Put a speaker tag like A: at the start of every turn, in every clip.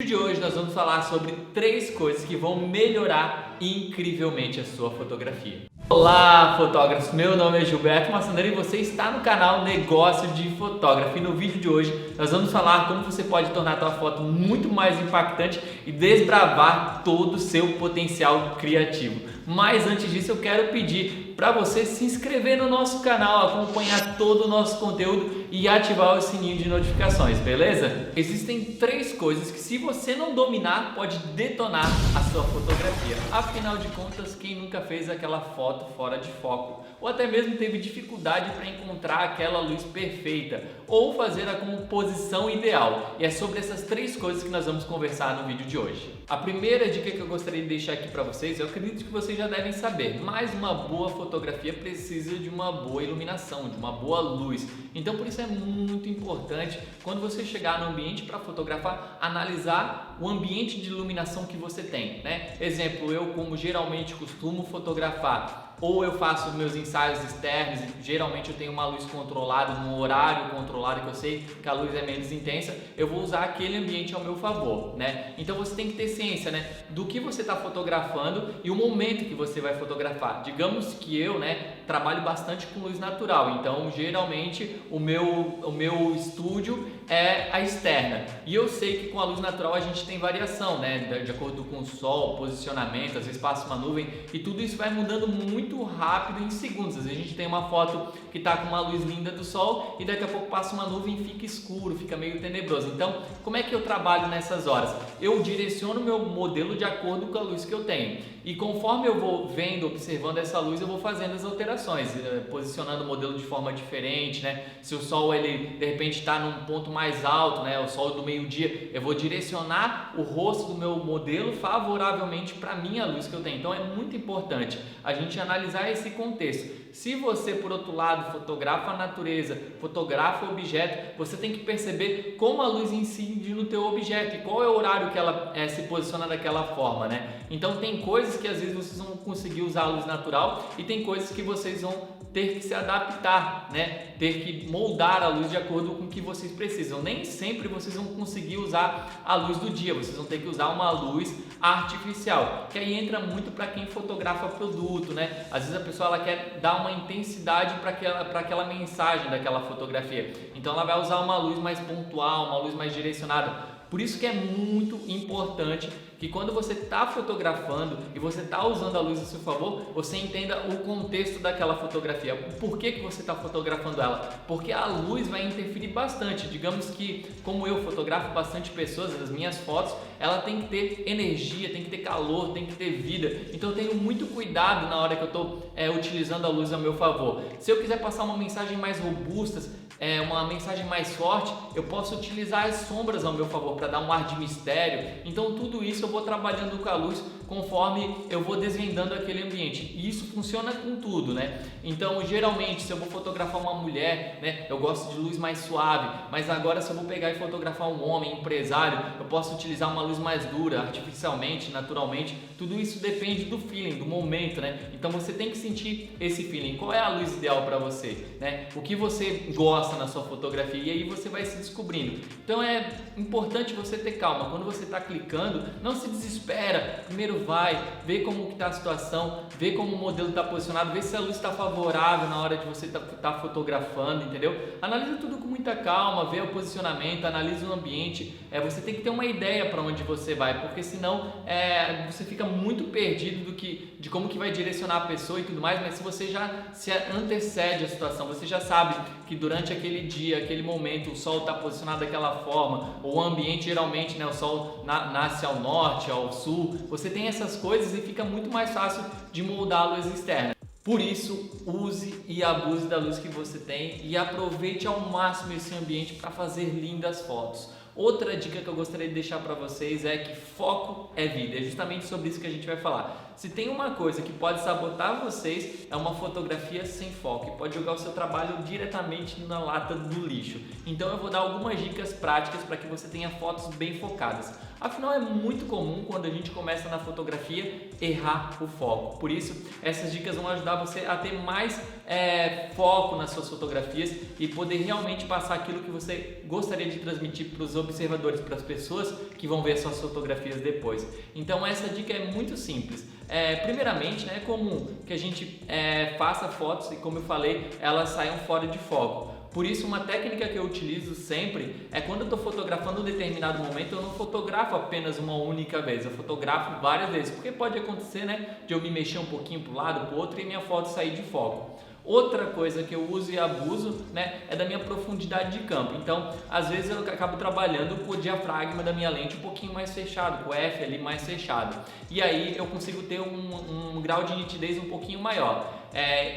A: No vídeo de hoje nós vamos falar sobre 3 coisas que vão melhorar incrivelmente a sua fotografia. Olá fotógrafos, meu nome é Gilberto Massaneiro e você está no canal Negócio de Fotógrafo. E no vídeo de hoje nós vamos falar como você pode tornar a sua foto muito mais impactante e desbravar todo o seu potencial criativo. Mas antes disso eu quero pedir para você se inscrever no nosso canal, acompanhar todo o nosso conteúdo e ativar o sininho de notificações, beleza? Existem 3 coisas que, se você não dominar, pode detonar a sua fotografia. Afinal de contas, quem nunca fez aquela foto fora de foco? Ou até mesmo teve dificuldade para encontrar aquela luz perfeita ou fazer a composição ideal. E é sobre essas 3 coisas que nós vamos conversar no vídeo de hoje. A primeira dica que eu gostaria de deixar aqui para vocês, eu acredito que vocês já devem saber, mas uma boa fotografia precisa de uma boa iluminação, de uma boa luz. Então por isso é muito importante, quando você chegar no ambiente para fotografar, analisar o ambiente de iluminação que você tem, né? Exemplo, eu como geralmente costumo fotografar, ou eu faço meus ensaios externos e geralmente eu tenho uma luz controlada, num horário controlado que eu sei que a luz é menos intensa, eu vou usar aquele ambiente ao meu favor, né? Então você tem que ter ciência, né, do que você está fotografando e o momento que você vai fotografar. Digamos que eu, né, trabalho bastante com luz natural, então geralmente o meu estúdio é a externa e eu sei que com a luz natural a gente tem variação, né, de acordo com o sol, posicionamento, às vezes passa uma nuvem e tudo isso vai mudando muito rápido em segundos. Às vezes a gente tem uma foto que está com uma luz linda do sol e daqui a pouco passa uma nuvem e fica escuro, fica meio tenebroso. Então, como é que eu trabalho nessas horas? Eu direciono meu modelo de acordo com a luz que eu tenho e conforme eu vou vendo, observando essa luz, eu vou fazendo as alterações, posicionando o modelo de forma diferente, né? Se o sol ele de repente está num ponto mais alto, né? O sol do meio-dia, eu vou direcionar o rosto do meu modelo favoravelmente para a minha luz que eu tenho. Então é muito importante a gente analisar esse contexto. Se você, por outro lado, fotografa a natureza, fotografa o objeto, você tem que perceber como a luz incide no teu objeto e qual é o horário que ela se posiciona daquela forma, né? Então tem coisas que às vezes vocês vão conseguir usar a luz natural e tem coisas que vocês vão ter que se adaptar, né? Ter que moldar a luz de acordo com o que vocês precisam. Nem sempre vocês vão conseguir usar a luz do dia, vocês vão ter que usar uma luz artificial, que aí entra muito para quem fotografa produto, né? Às vezes a pessoa ela quer dar uma intensidade para aquela mensagem daquela fotografia, então ela vai usar uma luz mais pontual, uma luz mais direcionada. Por isso que é muito importante que quando você está fotografando e você está usando a luz a seu favor, você entenda o contexto daquela fotografia. Por que você está fotografando ela? Porque a luz vai interferir bastante. Digamos que, como eu fotografo bastante pessoas, as minhas fotos, ela tem que ter energia, tem que ter calor, tem que ter vida. Então eu tenho muito cuidado na hora que eu estou utilizando a luz a meu favor. Se eu quiser passar uma mensagem mais robusta, uma mensagem mais forte, eu posso utilizar as sombras ao meu favor para dar um ar de mistério. Então tudo isso eu vou trabalhando com a luz conforme eu vou desvendando aquele ambiente. E isso funciona com tudo, né? Então geralmente se eu vou fotografar uma mulher, né, eu gosto de luz mais suave, mas agora se eu vou pegar e fotografar um homem, empresário, eu posso utilizar uma luz mais dura, artificialmente, naturalmente. Tudo isso depende do feeling, do momento, né? Então você tem que sentir esse feeling. Qual é a luz ideal para você, né? O que você gosta na sua fotografia e aí você vai se descobrindo. Então é importante você ter calma. Quando você está clicando, não se desespera. Primeiro vai, vê como está a situação, vê como o modelo está posicionado, vê se a luz está favorável na hora de você tá fotografando, entendeu? Analisa tudo com muita calma, vê o posicionamento, analisa o ambiente. Você tem que ter uma ideia para onde você vai, porque senão você fica muito perdido de como que vai direcionar a pessoa e tudo mais, mas se você já se antecede a situação, você já sabe que durante aquele dia, aquele momento, o sol está posicionado daquela forma, ou o ambiente geralmente, né, o sol nasce ao norte, ao sul, você tem essas coisas e fica muito mais fácil de moldar a luz externa. Por isso, use e abuse da luz que você tem e aproveite ao máximo esse ambiente para fazer lindas fotos. Outra dica que eu gostaria de deixar para vocês é que foco é vida. É justamente sobre isso que a gente vai falar. Se tem uma coisa que pode sabotar vocês, é uma fotografia sem foco e pode jogar o seu trabalho diretamente na lata do lixo. Então eu vou dar algumas dicas práticas para que você tenha fotos bem focadas. Afinal, é muito comum quando a gente começa na fotografia errar o foco. Por isso, essas dicas vão ajudar você a ter mais foco nas suas fotografias e poder realmente passar aquilo que você gostaria de transmitir para os observadores, para as pessoas que vão ver suas fotografias depois. Então, essa dica é muito simples. Primeiramente, né, é comum que a gente faça fotos e, como eu falei, elas saiam fora de foco. Por isso, uma técnica que eu utilizo sempre é quando eu estou fotografando um determinado momento, eu não fotografo apenas uma única vez, eu fotografo várias vezes, porque pode acontecer, né, de eu me mexer um pouquinho para um lado, para o outro e minha foto sair de foco. Outra coisa que eu uso e abuso, né, é da minha profundidade de campo. Então, às vezes eu acabo trabalhando com o diafragma da minha lente um pouquinho mais fechado, com o F ali mais fechado. E aí eu consigo ter um grau de nitidez um pouquinho maior.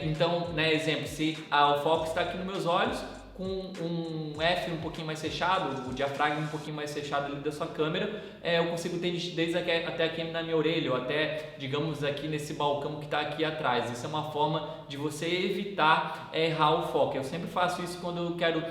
A: Então, né, exemplo, se o foco está aqui nos meus olhos, com um F um pouquinho mais fechado, o diafragma um pouquinho mais fechado ali da sua câmera, eu consigo ter nitidez até aqui na minha orelha ou até, digamos, aqui nesse balcão que está aqui atrás. Isso é uma forma de você evitar errar o foco. Eu sempre faço isso quando eu quero,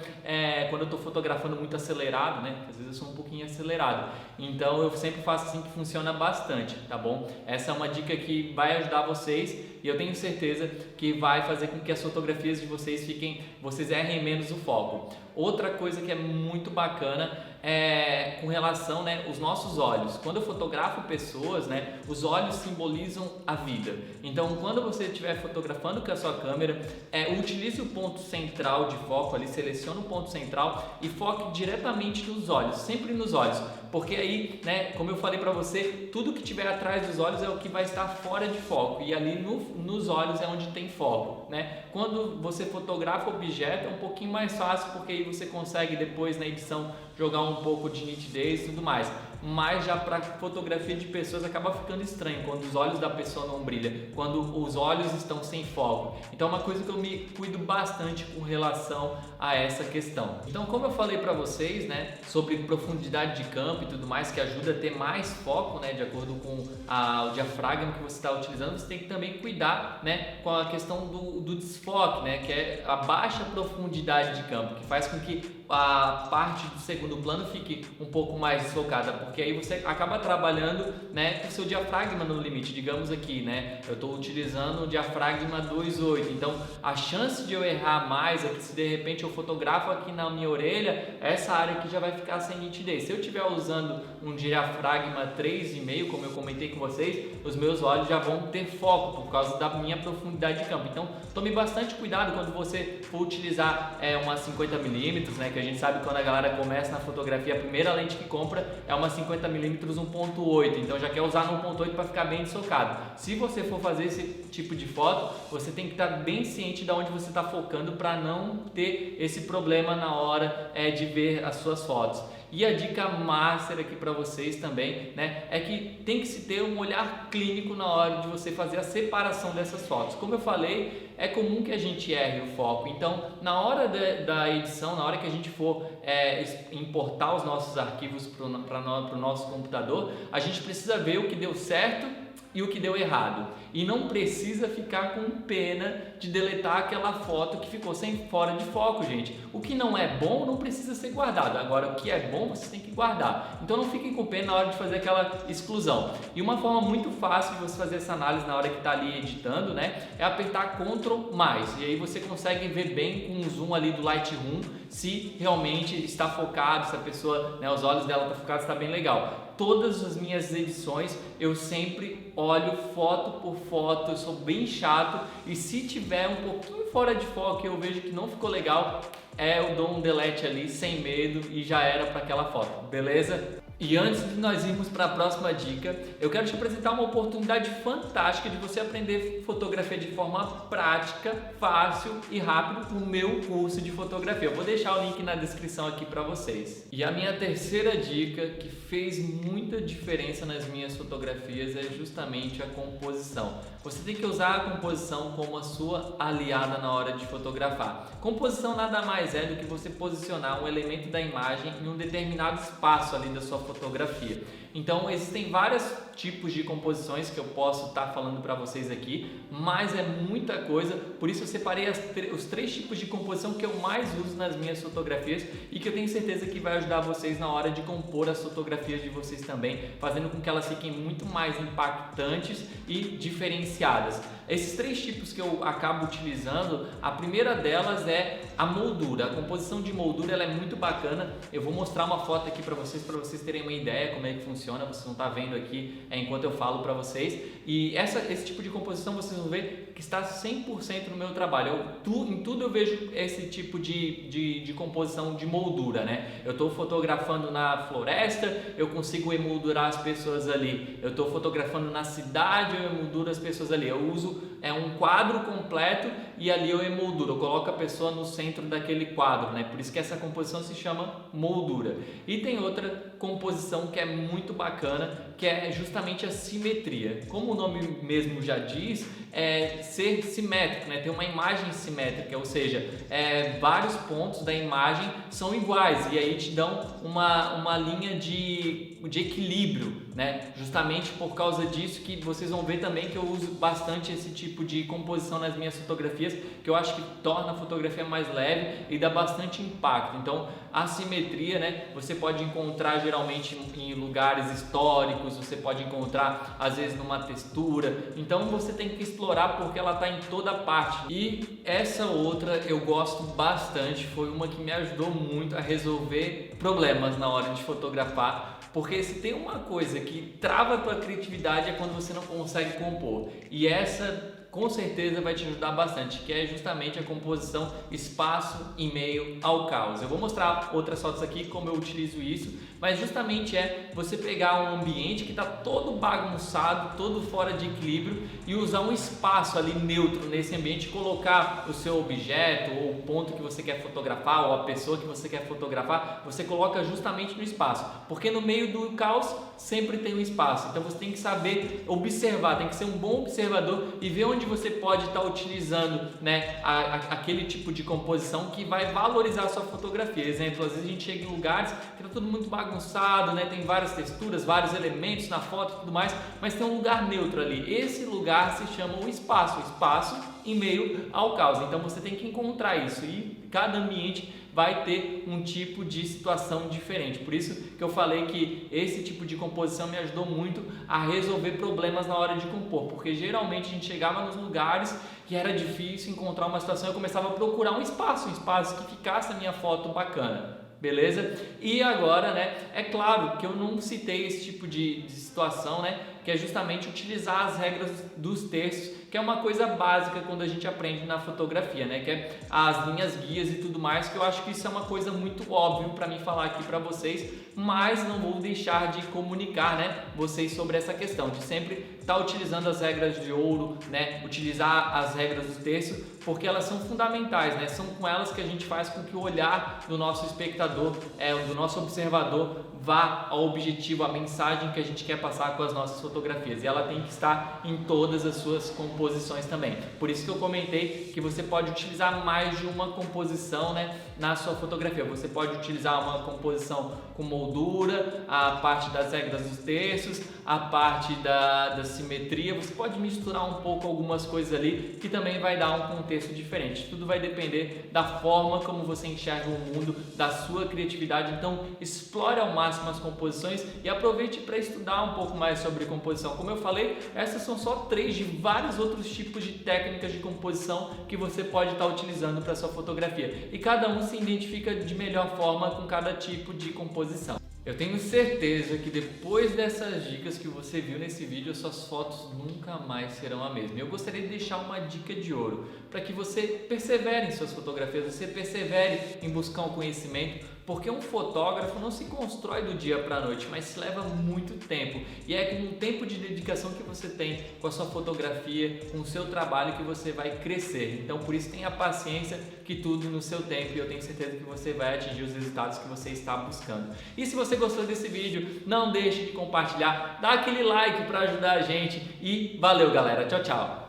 A: quando eu estou fotografando muito acelerado, né? Às vezes eu sou um pouquinho acelerado. Então eu sempre faço assim, que funciona bastante, tá bom? Essa é uma dica que vai ajudar vocês e eu tenho certeza que vai fazer com que as fotografias de vocês vocês errem menos o foco. Outra coisa que é muito bacana é com relação, né, os nossos olhos. Quando eu fotografo pessoas, né, os olhos simbolizam a vida. Então, quando você estiver fotografando com a sua câmera, utilize o ponto central de foco ali, selecione o ponto central e foque diretamente nos olhos, sempre nos olhos. Porque aí, né, como eu falei para você, tudo que tiver atrás dos olhos é o que vai estar fora de foco e ali nos olhos é onde tem foco, né? Quando você fotografa o objeto é um pouquinho mais fácil porque aí você consegue depois na edição jogar um pouco de nitidez e tudo mais. Mas já para fotografia de pessoas acaba ficando estranho quando os olhos da pessoa não brilham, quando os olhos estão sem foco. Então é uma coisa que eu me cuido bastante com relação a essa questão. Então, como eu falei para vocês, né, sobre profundidade de campo e tudo mais, que ajuda a ter mais foco, né, de acordo com o diafragma que você está utilizando, você tem que também cuidar, né, com a questão do desfoque, né, que é a baixa profundidade de campo, que faz com que a parte do segundo plano fique um pouco mais desfocada, porque aí você acaba trabalhando, né, com o seu diafragma no limite, digamos aqui, né, eu estou utilizando o diafragma 2.8, então a chance de eu errar mais é que se de repente eu fotografo aqui na minha orelha, essa área aqui já vai ficar sem nitidez. Se eu estiver usando um diafragma 3.5, como eu comentei com vocês, os meus olhos já vão ter foco por causa da minha profundidade de campo. Então tome bastante cuidado quando você for utilizar uma 50mm, né, que a gente sabe que quando a galera começa na fotografia, a primeira lente que compra é uma 50mm 1.8, então já quer usar no 1.8 para ficar bem desfocado. Se você for fazer esse tipo de foto, você tem que estar bem ciente de onde você está focando para não ter esse problema na hora de ver as suas fotos. E a dica master aqui para vocês também, né, é que tem que se ter um olhar clínico na hora de você fazer a separação dessas fotos. Como eu falei, é comum que a gente erre o foco. Então, na hora da edição, na hora que a gente for importar os nossos arquivos para o nosso computador, a gente precisa ver o que deu certo e o que deu errado, e não precisa ficar com pena de deletar aquela foto que ficou fora de foco, gente. O que não é bom não precisa ser guardado, agora o que é bom você tem que guardar. Então não fiquem com pena na hora de fazer aquela exclusão. E uma forma muito fácil de você fazer essa análise na hora que está ali editando, né, é apertar Ctrl+, e aí você consegue ver bem com o zoom ali do Lightroom se realmente está focado, se a pessoa, né, os olhos dela estão focados, está bem legal. Todas as minhas edições eu sempre olho foto por foto, eu sou bem chato e se tiver um pouquinho fora de foco e eu vejo que não ficou legal, eu dou um delete ali sem medo e já era para aquela foto, beleza? E antes de nós irmos para a próxima dica, eu quero te apresentar uma oportunidade fantástica de você aprender fotografia de forma prática, fácil e rápido no meu curso de fotografia. Eu vou deixar o link na descrição aqui para vocês. E a minha terceira dica, que fez muita diferença nas minhas fotografias, é justamente a composição. Você tem que usar a composição como a sua aliada na hora de fotografar. Composição nada mais é do que você posicionar um elemento da imagem em um determinado espaço ali da sua fotografia. fotografia. Então existem vários tipos de composições que eu posso estar falando para vocês aqui, mas é muita coisa, por isso eu separei os 3 tipos de composição que eu mais uso nas minhas fotografias e que eu tenho certeza que vai ajudar vocês na hora de compor as fotografias de vocês também, fazendo com que elas fiquem muito mais impactantes e diferenciadas. Esses 3 tipos que eu acabo utilizando, a primeira delas é a moldura. A composição de moldura ela é muito bacana. Eu vou mostrar uma foto aqui para vocês terem uma ideia como é que funciona. Vocês não estão vendo aqui enquanto eu falo para vocês. E esse tipo de composição vocês vão ver que está 100% no meu trabalho. Em tudo eu vejo esse tipo de composição de moldura, né? Eu estou fotografando na floresta, eu consigo emoldurar as pessoas ali. Eu estou fotografando na cidade, eu emolduro as pessoas ali. Eu uso um quadro completo e ali eu emolduro, eu coloco a pessoa no centro daquele quadro, né? Por isso que essa composição se chama moldura. E tem outra composição que é muito bacana, que é justamente a simetria. Como o nome mesmo já diz, é ser simétrico, né? Ter uma imagem simétrica, ou seja, vários pontos da imagem são iguais e aí te dão uma linha de equilíbrio, né? Justamente por causa disso que vocês vão ver também que eu uso bastante esse tipo de composição nas minhas fotografias, que eu acho que torna a fotografia mais leve e dá bastante impacto. Então a simetria, né? Você pode encontrar geralmente em lugares históricos, você pode encontrar às vezes numa textura, então você tem que explorar porque ela está em toda parte. E essa outra eu gosto bastante, foi uma que me ajudou muito a resolver problemas na hora de fotografar. Porque se tem uma coisa que trava a tua criatividade é quando você não consegue compor. E essa com certeza vai te ajudar bastante, que é justamente a composição espaço e meio ao caos. Eu vou mostrar outras fotos aqui como eu utilizo isso, mas justamente é você pegar um ambiente que está todo bagunçado, todo fora de equilíbrio e usar um espaço ali neutro nesse ambiente, colocar o seu objeto ou o ponto que você quer fotografar ou a pessoa que você quer fotografar, você coloca justamente no espaço, porque no meio do caos sempre tem um espaço. Então você tem que saber observar, tem que ser um bom observador e ver onde você pode estar utilizando, né, aquele tipo de composição que vai valorizar a sua fotografia. Exemplo, às vezes a gente chega em lugares que está tudo muito bagunçado, né, tem várias texturas, vários elementos na foto e tudo mais, mas tem um lugar neutro ali. Esse lugar se chama o espaço em meio ao caos. Então você tem que encontrar isso e cada ambiente vai ter um tipo de situação diferente. Por isso que eu falei que esse tipo de composição me ajudou muito a resolver problemas na hora de compor, porque geralmente a gente chegava nos lugares que era difícil encontrar uma situação e eu começava a procurar um espaço que ficasse a minha foto bacana. Beleza? E agora, né, é claro que eu não citei esse tipo de situação, né, que é justamente utilizar as regras dos terços, que é uma coisa básica quando a gente aprende na fotografia, né, que é as linhas guias e tudo mais, que eu acho que isso é uma coisa muito óbvia para mim falar aqui para vocês, mas não vou deixar de comunicar, né, vocês sobre essa questão de sempre estar utilizando as regras de ouro, né, utilizar as regras dos terços, porque elas são fundamentais, né, são com elas que a gente faz com que o olhar do nosso espectador, do nosso observador, vá ao objetivo, a mensagem que a gente quer passar com as nossas fotografias, e ela tem que estar em todas as suas composições também. Por isso que eu comentei que você pode utilizar mais de uma composição, né, na sua fotografia. Você pode utilizar uma composição com moldura, a parte das regras dos terços, a parte da simetria. Você pode misturar um pouco algumas coisas ali que também vai dar um contexto diferente. Tudo vai depender da forma como você enxerga o mundo, da sua criatividade. Então explore ao máximo as composições e aproveite para estudar um pouco mais sobre composição. Como eu falei, essas são só 3 de vários outros tipos de técnicas de composição que você pode estar utilizando para sua fotografia, e cada um se identifica de melhor forma com cada tipo de composição. Eu tenho certeza que depois dessas dicas que você viu nesse vídeo, suas fotos nunca mais serão a mesma. Eu gostaria de deixar uma dica de ouro para que você persevere em suas fotografias, você persevere em buscar um conhecimento, porque um fotógrafo não se constrói do dia para a noite, mas leva muito tempo, e é com o tempo de dedicação que você tem com a sua fotografia, com o seu trabalho, que você vai crescer. Então por isso tenha paciência, que tudo no seu tempo, e eu tenho certeza que você vai atingir os resultados que você está buscando. E se você gostou desse vídeo, não deixe de compartilhar, dá aquele like para ajudar a gente, e valeu galera, tchau, tchau!